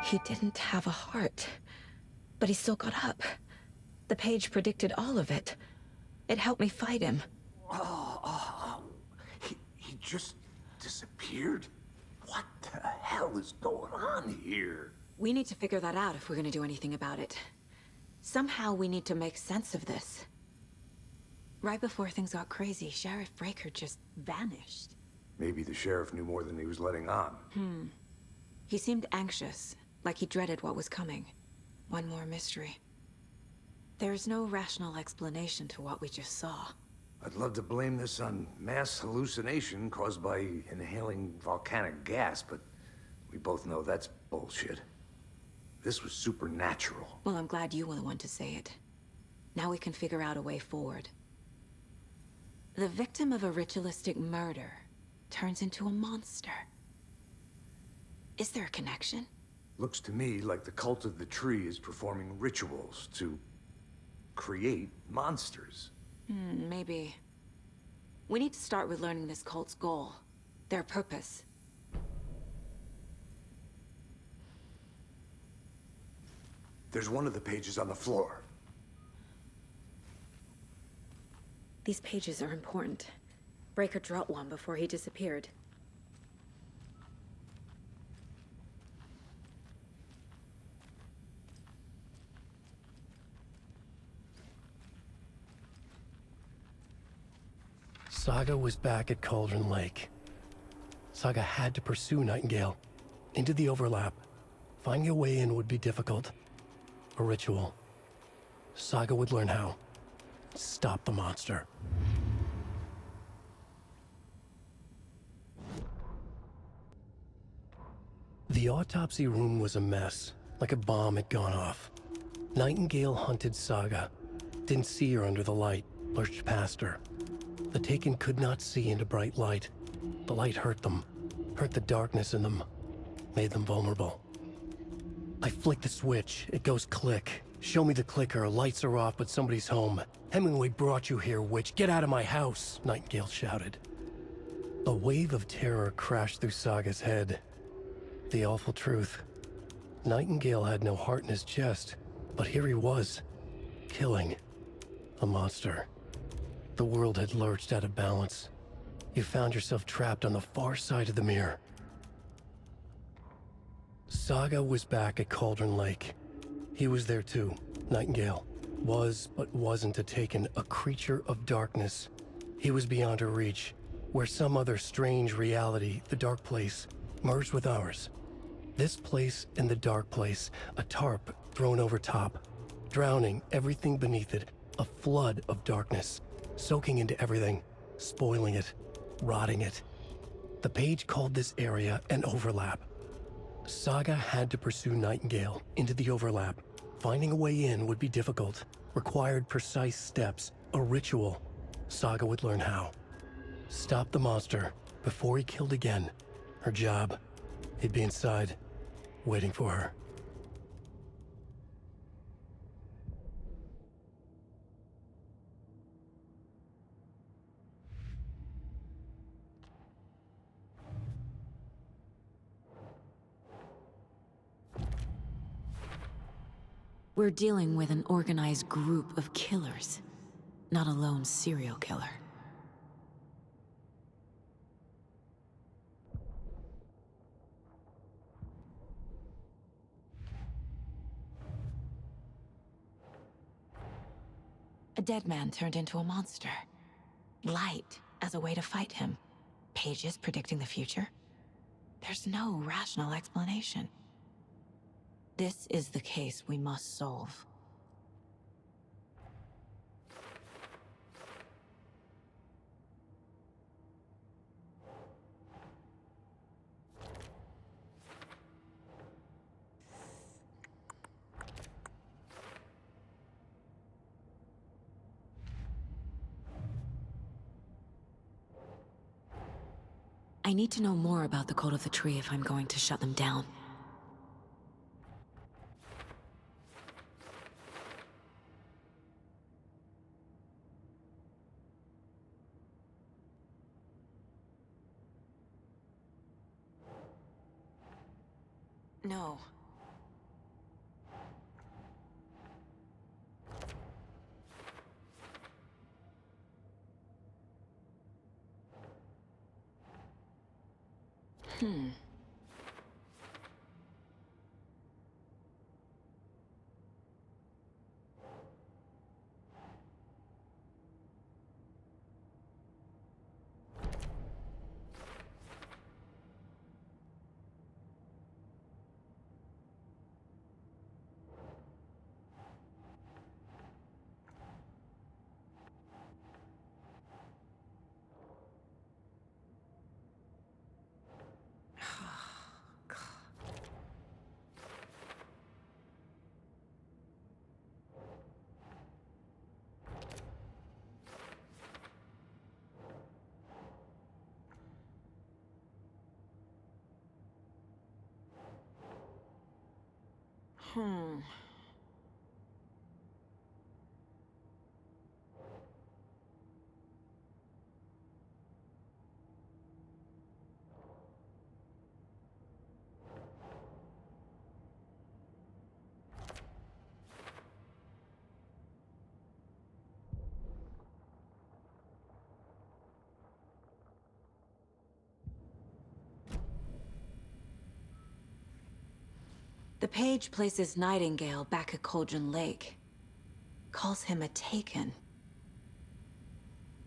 He didn't have a heart, but he still got up. The page predicted all of it. It helped me fight him. He just disappeared? What the hell is going on here? We need to figure that out if we're gonna do anything about it. Somehow we need to make sense of this. Right before things got crazy, Sheriff Breaker just vanished. Maybe the sheriff knew more than he was letting on. He seemed anxious, like he dreaded what was coming. One more mystery. There's no rational explanation to what we just saw. I'd love to blame this on mass hallucination caused by inhaling volcanic gas, but we both know that's bullshit. This was supernatural. Well, I'm glad you were the one to say it. Now we can figure out a way forward. The victim of a ritualistic murder turns into a monster. Is there a connection? Looks to me like the cult of the tree is performing rituals to create monsters. Maybe. We need to start with learning this cult's goal, their purpose. There's one of the pages on the floor. These pages are important. Breaker dropped one before he disappeared. Saga was back at Cauldron Lake. Saga had to pursue Nightingale into the overlap. Finding a way in would be difficult. A ritual. Saga would learn how. Stop the monster. The autopsy room was a mess, like a bomb had gone off. Nightingale hunted Saga. Didn't see her under the light, lurched past her. The Taken could not see into bright light. The light hurt them, hurt the darkness in them, made them vulnerable. I flick the switch, it goes click. Show me the clicker, lights are off but somebody's home. Hemingway brought you here, witch, get out of my house, Nightingale shouted. A wave of terror crashed through Saga's head. The awful truth. Nightingale had no heart in his chest, but here he was, killing a monster. The world had lurched out of balance. You found yourself trapped on the far side of the mirror. Saga was back at Cauldron Lake. He was there too, Nightingale. Was, but wasn't a Taken, a creature of darkness. He was beyond her reach, where some other strange reality, the dark place, merged with ours. This place and the dark place, a tarp thrown over top, drowning everything beneath it, a flood of darkness. Soaking into everything, spoiling it, rotting it. The page called this area an overlap. Saga had to pursue Nightingale into the overlap. Finding a way in would be difficult, required precise steps, a ritual. Saga would learn how. Stop the monster before he killed again. Her job, he'd be inside, waiting for her. We're dealing with an organized group of killers, not a lone serial killer. A dead man turned into a monster. Light as a way to fight him. Pages predicting the future. There's no rational explanation. This is the case we must solve. I need to know more about the Code of the Tree if I'm going to shut them down. No. The page places Nightingale back at Cauldron Lake. Calls him a Taken.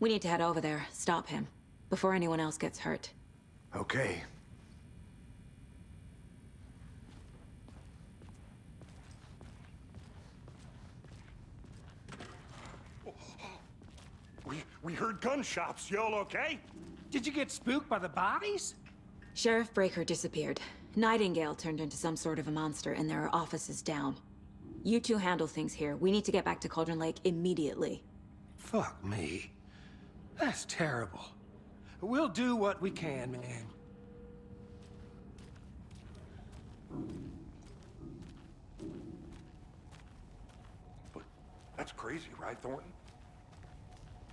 We need to head over there, stop him, before anyone else gets hurt. Okay. We heard gunshots. You all okay? Did you get spooked by the bodies? Sheriff Breaker disappeared. Nightingale turned into some sort of a monster, and there are offices down. You two handle things here. We need to get back to Cauldron Lake immediately. Fuck me. That's terrible. We'll do what we can, man. But that's crazy, right, Thornton?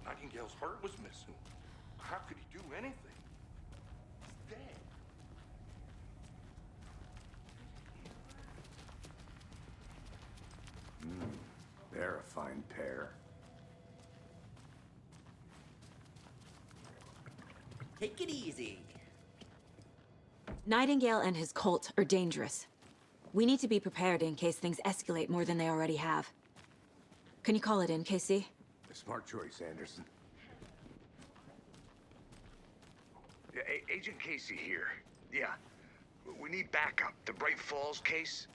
Nightingale's heart was missing. How could he do anything? He's dead. They're a fine pair. Take it easy. Nightingale and his cult are dangerous. We need to be prepared in case things escalate more than they already have. Can you call it in, KC? A smart choice, Anderson. Yeah, Agent Casey here. Yeah. We need backup. The Bright Falls case.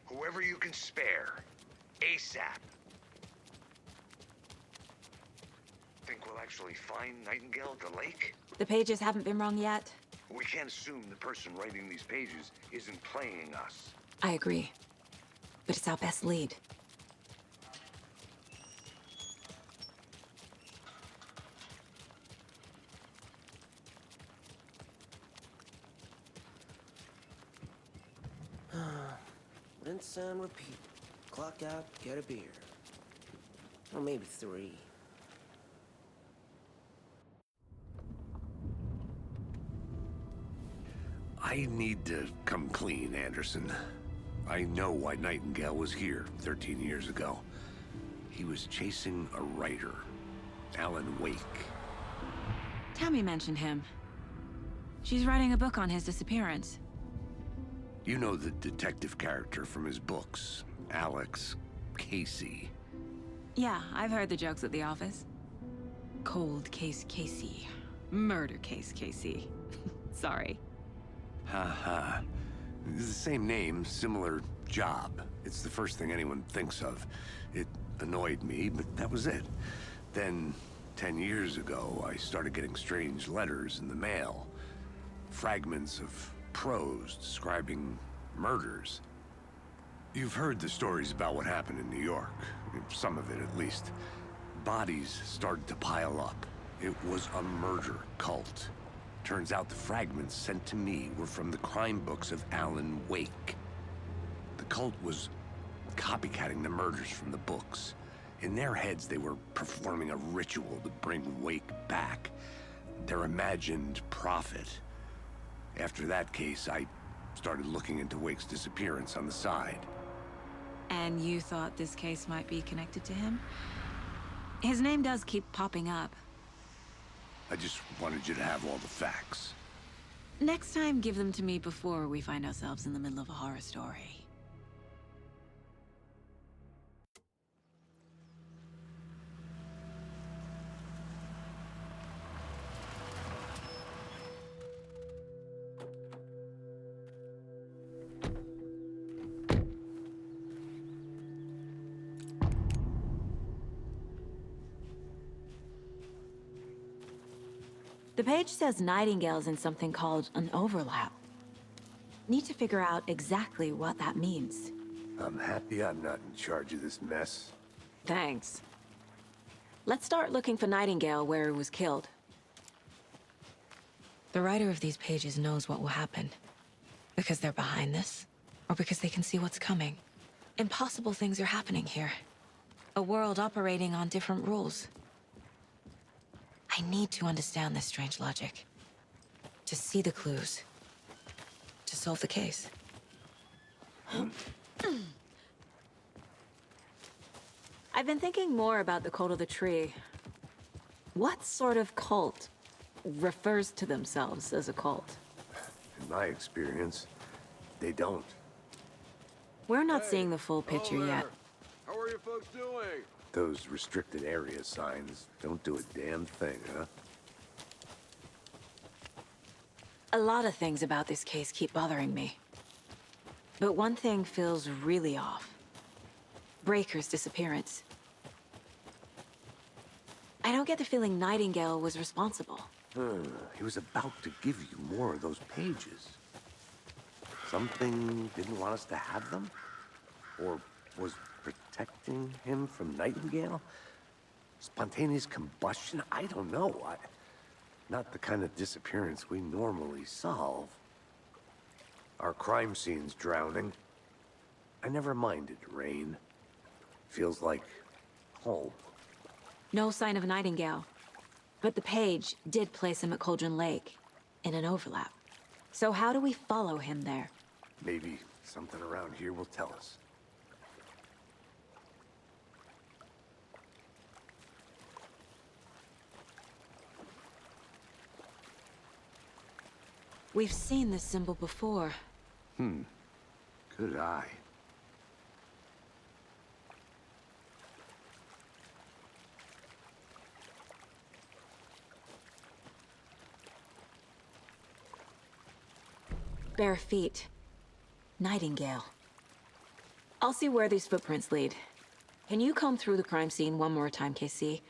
Whoever you can spare. ASAP. Think we'll actually find Nightingale at the lake? The pages haven't been wrong yet. We can't assume the person writing these pages isn't playing us. I agree. But it's our best lead. Rinse and repeat. Clock out, get a beer. Or maybe 3. I need to come clean, Anderson. I know why Nightingale was here 13 years ago. He was chasing a writer, Alan Wake. Tammy mentioned him. She's writing a book on his disappearance. You know the detective character from his books, Alex Casey. Yeah, I've heard the jokes at the office. Cold case Casey. Murder case Casey. Sorry. Ha. It's the same name, similar job. It's the first thing anyone thinks of. It annoyed me, but that was it. Then, 10 years ago, I started getting strange letters in the mail. Fragments of prose describing murders. You've heard the stories about what happened in New York. Some of it, at least. Bodies started to pile up. It was a murder cult. Turns out the fragments sent to me were from the crime books of Alan Wake. The cult was copycatting the murders from the books. In their heads, they were performing a ritual to bring Wake back. Their imagined prophet. After that case, I started looking into Wake's disappearance on the side. And you thought this case might be connected to him? His name does keep popping up. I just wanted you to have all the facts. Next time, give them to me before we find ourselves in the middle of a horror story. The page says Nightingale's in something called an overlap. Need to figure out exactly what that means. I'm happy I'm not in charge of this mess. Thanks. Let's start looking for Nightingale where he was killed. The writer of these pages knows what will happen. Because they're behind this, or because they can see what's coming. Impossible things are happening here. A world operating on different rules. I need to understand this strange logic. To see the clues. To solve the case. I've been thinking more about the cult of the tree. What sort of cult refers to themselves as a cult? In my experience, they don't. We're not seeing the full picture yet. How are you folks doing? Those restricted area signs don't do a damn thing, huh? A lot of things about this case keep bothering me. But one thing feels really off. Breaker's disappearance. I don't get the feeling Nightingale was responsible. He was about to give you more of those pages. Something didn't want us to have them? Or was protecting him from Nightingale? Spontaneous combustion? I don't know. Not the kind of disappearance we normally solve. Our crime scene's drowning. I never minded rain. Feels like home. No sign of Nightingale. But the page did place him at Cauldron Lake, in an overlap. So how do we follow him there? Maybe something around here will tell us. We've seen this symbol before. Good eye. Bare feet. Nightingale. I'll see where these footprints lead. Can you comb through the crime scene one more time, KC?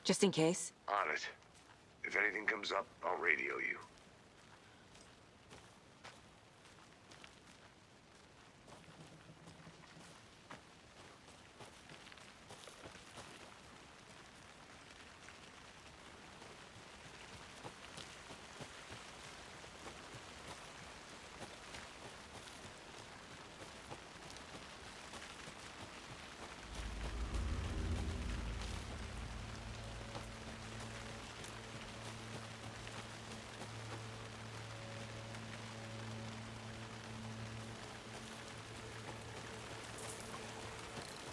Just in case? On it. If anything comes up, I'll radio you.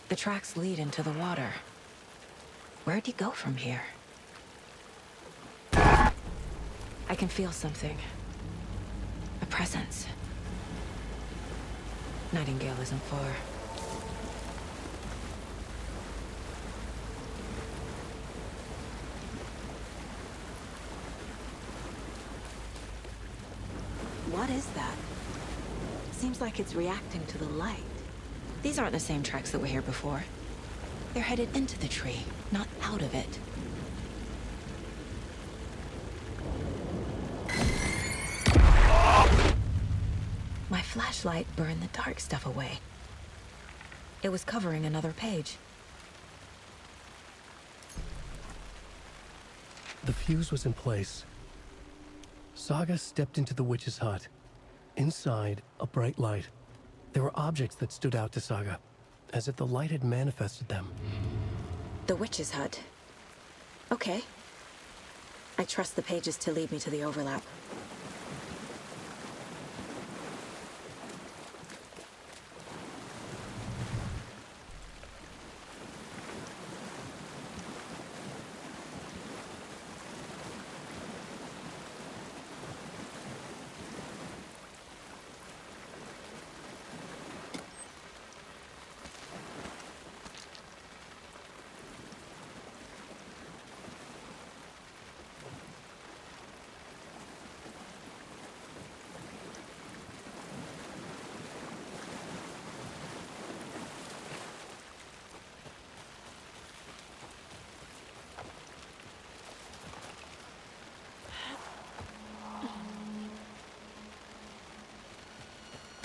The tracks lead into the water. Where'd he go from here? I can feel something. A presence. Nightingale isn't far. What is that? Seems like it's reacting to the light. These aren't the same tracks that were here before. They're headed into the tree, not out of it. My flashlight burned the dark stuff away. It was covering another page. The fuse was in place. Saga stepped into the witch's hut. Inside, a bright light. There were objects that stood out to Saga, as if the light had manifested them. The witch's hut. Okay. I trust the pages to lead me to the overlap.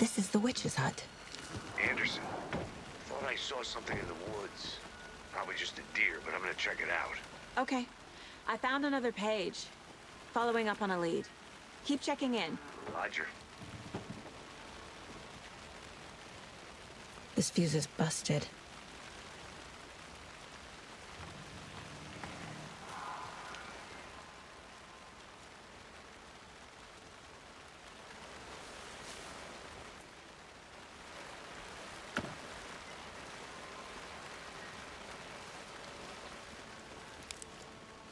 This is the witch's hut. Anderson, thought I saw something in the woods. Probably just a deer, but I'm gonna check it out. Okay. I found another page. Following up on a lead. Keep checking in. Roger. This fuse is busted.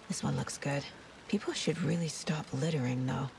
This one looks good. People should really stop littering, though.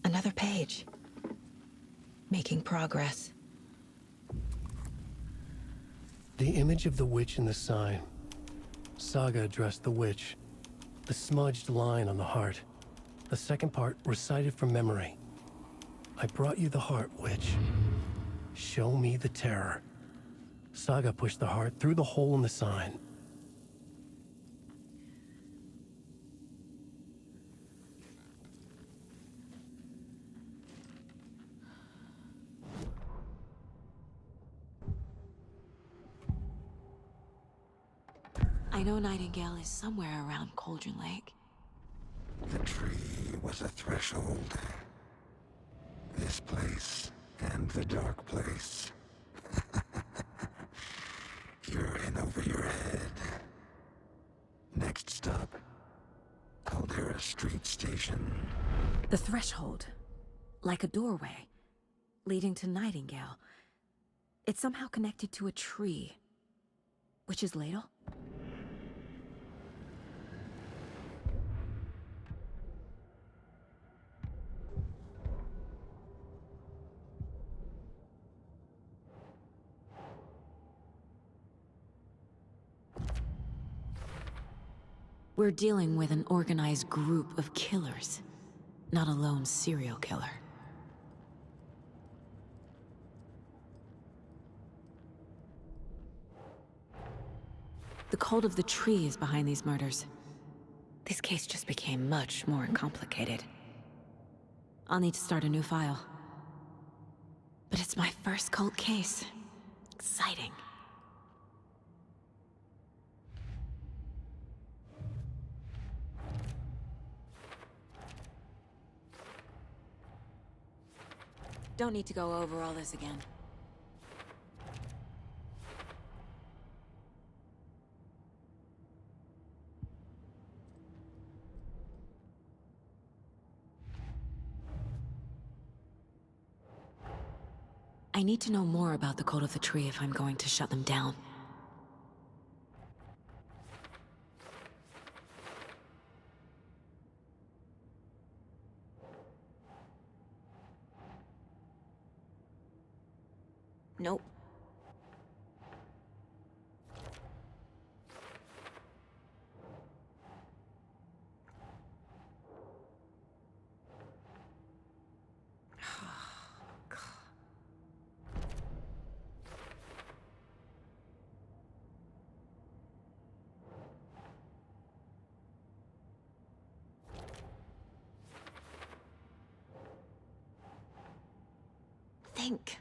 Another page. Making progress. The image of the witch in the sign. Saga addressed the witch. The smudged line on the heart. The second part recited from memory. I brought you the heart, witch. Show me the terror. Saga pushed the heart through the hole in the sign. I know Nightingale is somewhere around Cauldron Lake. The tree was a threshold. This place and the dark place. You're in over your head. Next stop, Caldera Street Station. The threshold. Like a doorway. Leading to Nightingale. It's somehow connected to a tree. Witch's ladle? We're dealing with an organized group of killers, not a lone serial killer. The cult of the tree is behind these murders. This case just became much more complicated. I'll need to start a new file. But it's my first cult case. Exciting. Don't need to go over all this again. I need to know more about the cult of the tree if I'm going to shut them down. Nope. Think.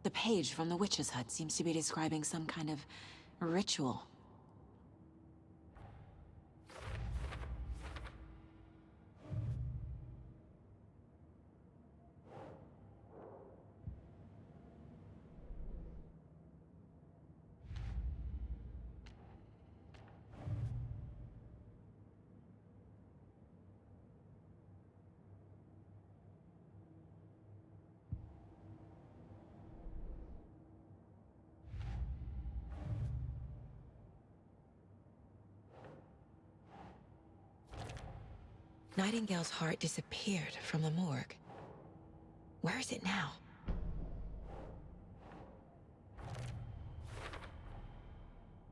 The page from the witch's hut seems to be describing some kind of ritual. Nightingale's heart disappeared from the morgue. Where is it now?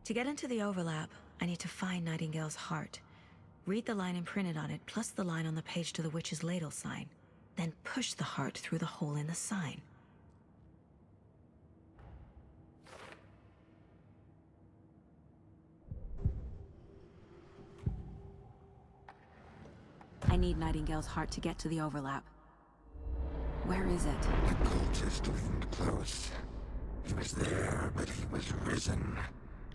To get into the overlap, I need to find Nightingale's heart. Read the line imprinted on it, plus the line on the page to the witch's ladle sign. Then push the heart through the hole in the sign. I need Nightingale's heart to get to the overlap. Where is it? The cultist leaned close. He was there, but he was risen.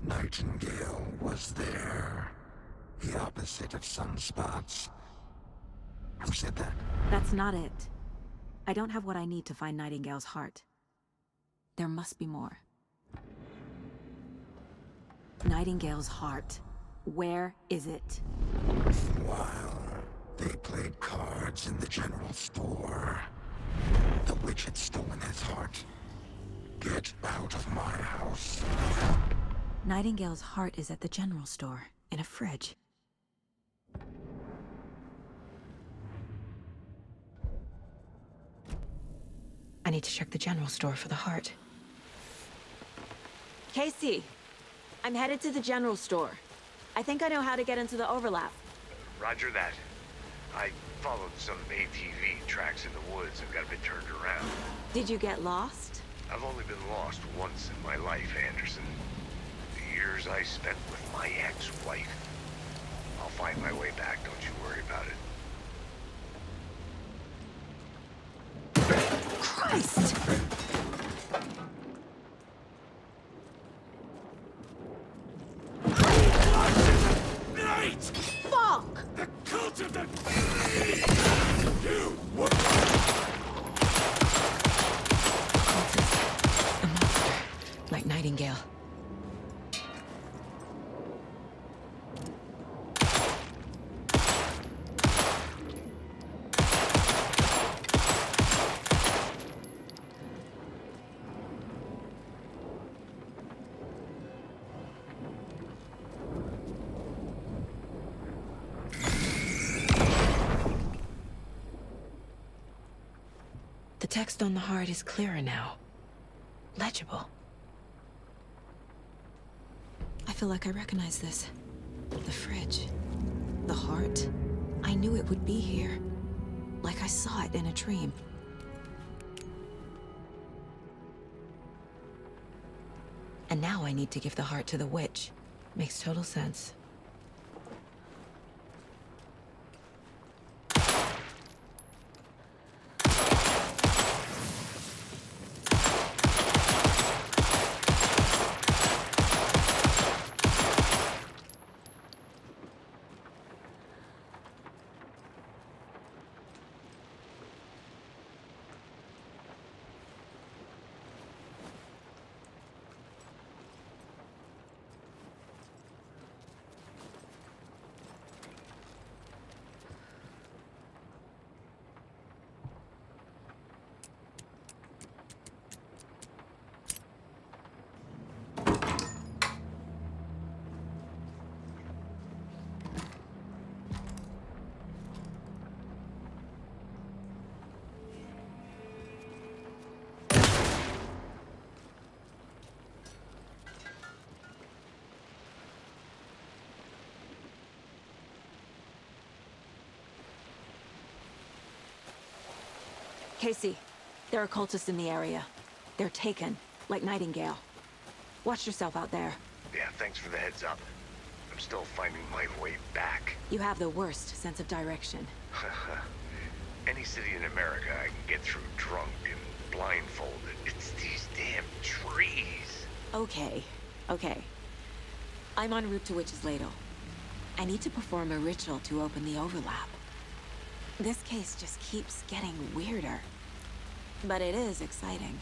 Nightingale was there. The opposite of sunspots. Who said that? That's not it. I don't have what I need to find Nightingale's heart. There must be more. Nightingale's heart. Where is it? Meanwhile, they played cards in the general store. The witch had stolen his heart. Get out of my house. Nightingale's heart is at the general store, in a fridge. I need to check the general store for the heart. Casey, I'm headed to the general store. I think I know how to get into the overlap. Roger that. I followed some ATV tracks in the woods and got a bit turned around. Did you get lost? I've only been lost once in my life, Anderson. The years I spent with my ex-wife. I'll find my way back, don't you worry about it. Christ! Fuck! The cult of the... You... A monster, like Nightingale. The text on the heart is clearer now. Legible. I feel like I recognize this. The fridge. The heart. I knew it would be here. Like I saw it in a dream. And now I need to give the heart to the witch. Makes total sense. Casey, there are cultists in the area. They're taken, like Nightingale. Watch yourself out there. Yeah, thanks for the heads up. I'm still finding my way back. You have the worst sense of direction. Any city in America I can get through drunk and blindfolded. It's these damn trees. Okay, okay. I'm en route to Witch's Ladle. I need to perform a ritual to open the overlap. This case just keeps getting weirder. But it is exciting.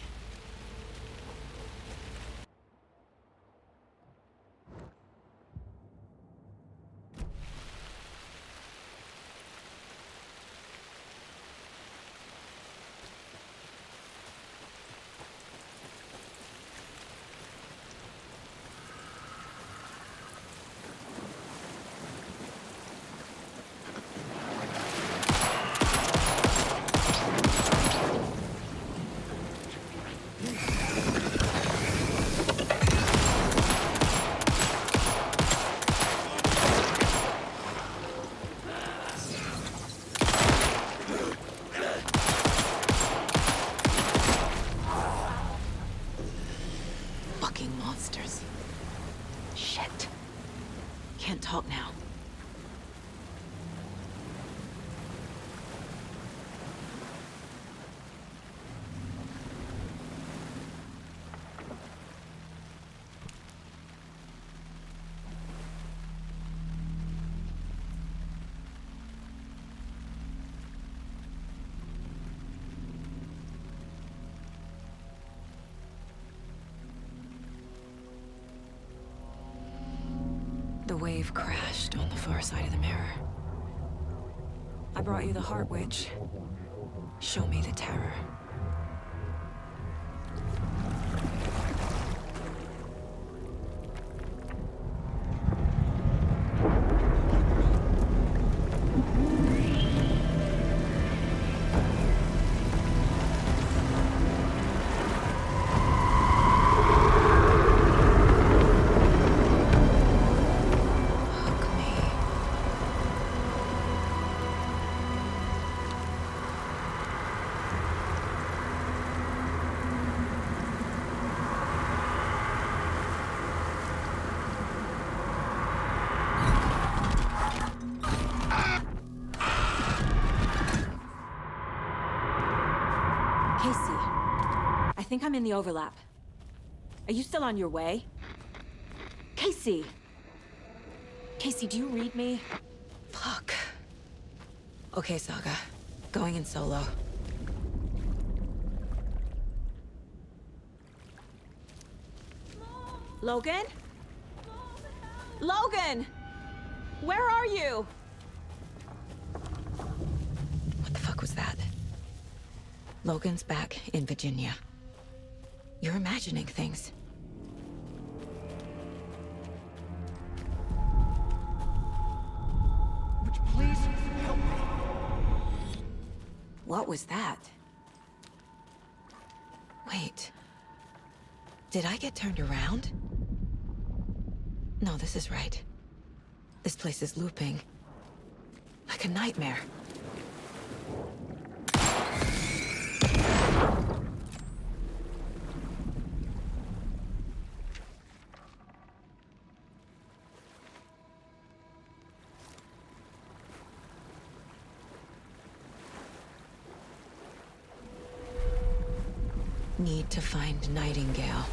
Fucking monsters. Shit. Can't talk now. The wave crashed on the far side of the mirror. I brought you the Heart Witch. Show me the terror. Hug me. Casey, I think I'm in the overlap. Are you still on your way? Casey! Casey, do you read me? Fuck. Okay, Saga. Going in solo. Logan? Logan! Where are you? What the fuck was that? Logan's back in Virginia. You're imagining things. Would you please help me? What was that? Wait. Did I get turned around? No, this is right. This place is looping. Like a nightmare. Need to find Nightingale.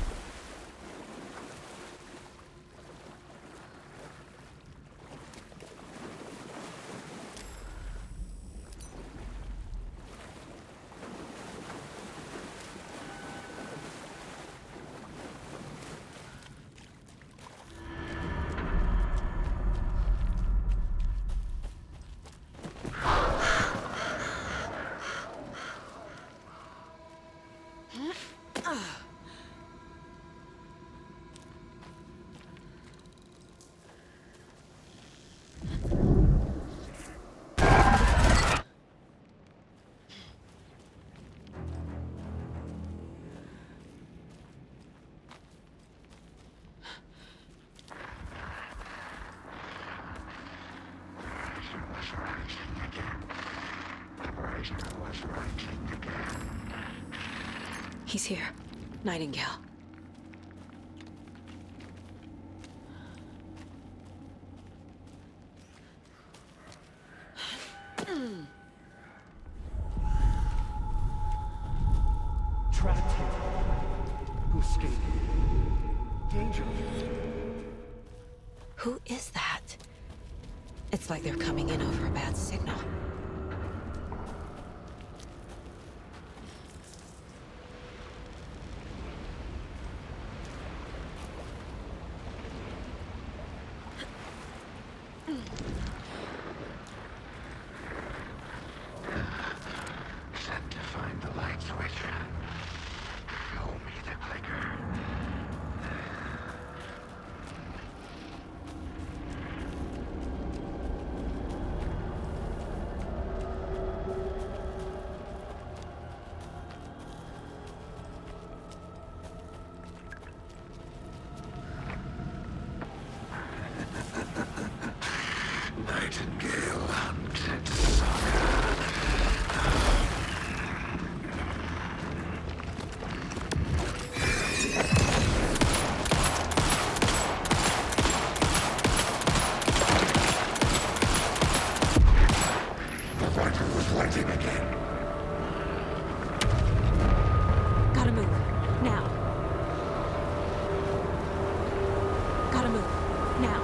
He's here. Nightingale. trapped here. To escape. Danger. Who is that? It's like they're coming in over a bad signal. Set to find the light switch. Show me the clicker. Nightingale hunted Saga. The fighter was lighting again. Gotta move. Now. Gotta move. Now.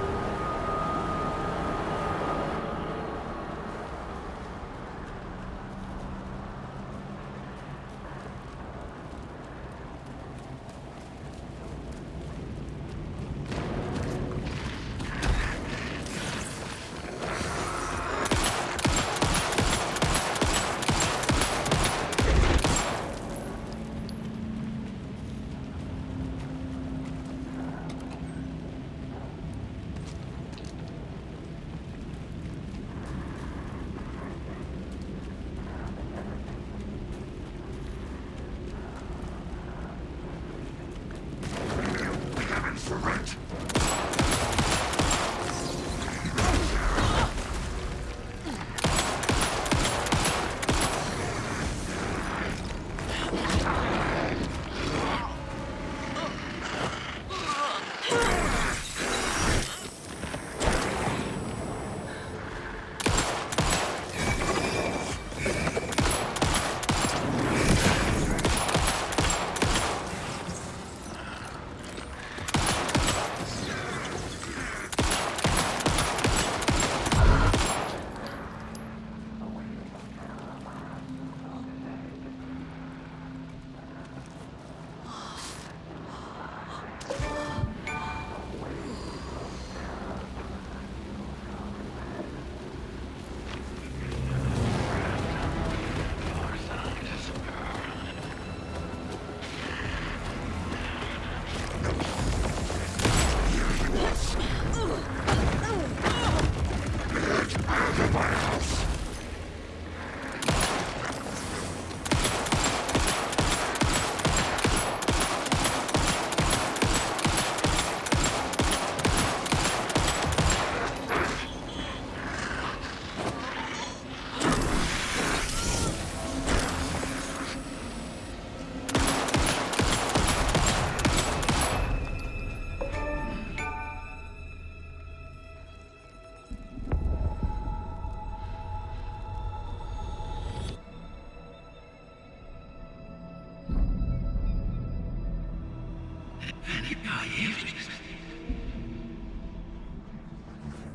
Heavens for rent.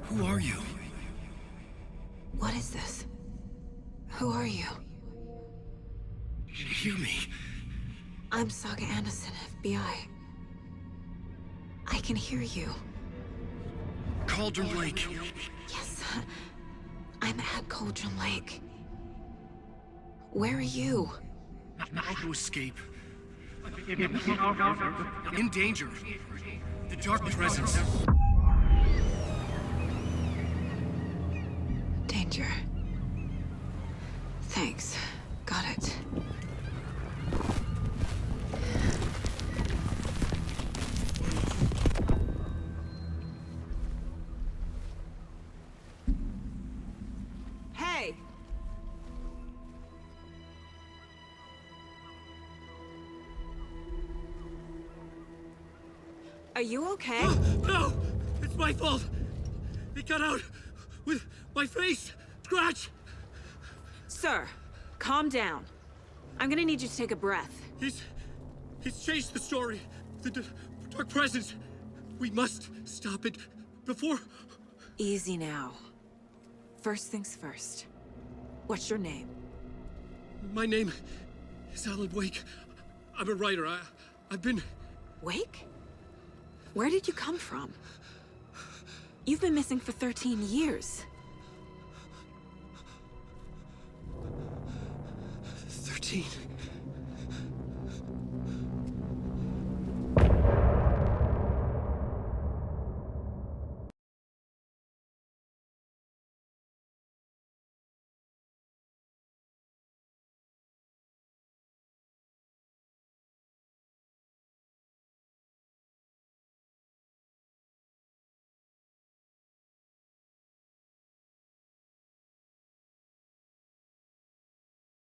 Who are you? What is this? Who are you? You hear me? I'm Saga Anderson, FBI. I can hear you. Cauldron Lake. Yes, I'm at Cauldron Lake. Where are you? How to escape. In danger. The dark presence. Danger. Thanks. Got it. Hey! Are you okay? No! It's my fault! It got out with my face! Scratch! Sir, calm down. I'm gonna need you to take a breath. It's changed the story. The dark presence. We must stop it before... Easy now. First things first. What's your name? My name is Alan Wake. I'm a writer. I've been... Wake? Where did you come from? You've been missing for 13 years. 13?